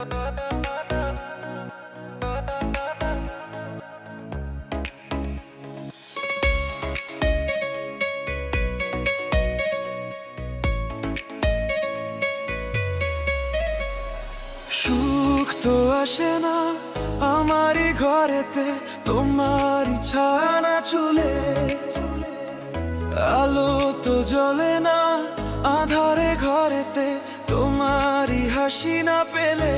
সুখ তো আসে না আমারই ঘরেতে, তোমারই ছায়া না ছুলে। আলো তো জ্বলে না আধারে ঘরেতে, তোমারই হাসি না পেলে।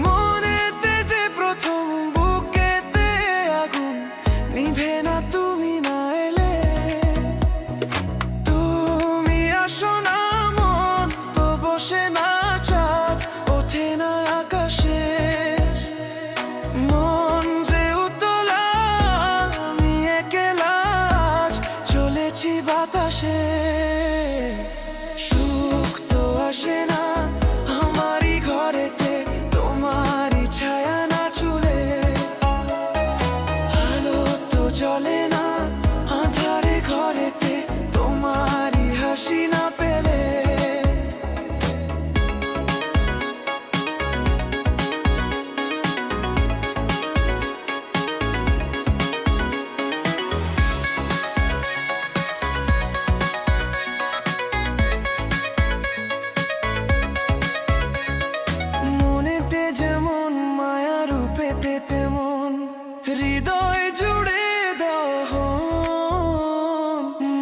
মনেতে যে প্রথম বুকেতে আগুন নিভে না তুমি না এলে। তুমি আসো না মন তো বসে না চাঁদ ওঠে না আকাশে। মন যে উতলা আমি একলা আজ চলেছি বাতাসে। সুখ তো আসে না আমারই ঘরেতে, তোমারই ছায়া না ছুলে। আলো তো জ্বলে না আঁধারে ঘরেতে, তোমারই হাসি না পেলে। মনেতে যেমন মায়া রূপেতে তেমন হৃদয় জুড়ে দাও।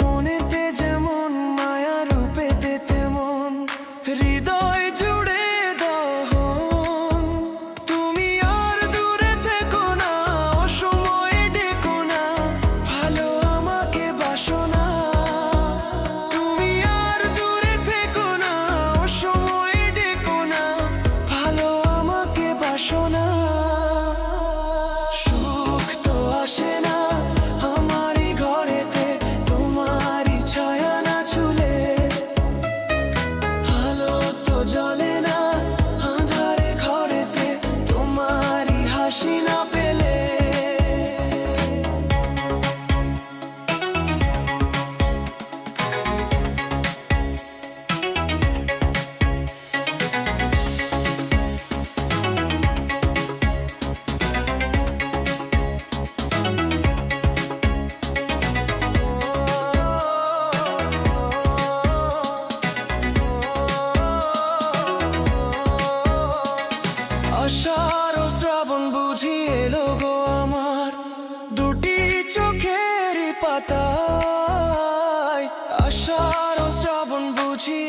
মনেতে যেমন মায়া রূপেতে তেমন হৃদয় জুড়ে দাও। তুমি আর দূরে থেকো না, অসময়ে ডেকো না, ভালো আমাকে বাসো না। তুমি আর দূরে থেকো না, অসময়ে ডেকো না, ভালো আমাকে বাসো না। সুখ তো আসে না আমারই ঘরেতে, তোমারই ছায়া না ছুলে। আলো তো জ্বলে না আঁধারে ঘরেতে, তোমারই হাসি না পেলে। আষাঢ় ও শ্রাবণ বুঝি এলো গো আমার দুটি চোখের পাতায়। আষাঢ় ও শ্রাবণ বুঝি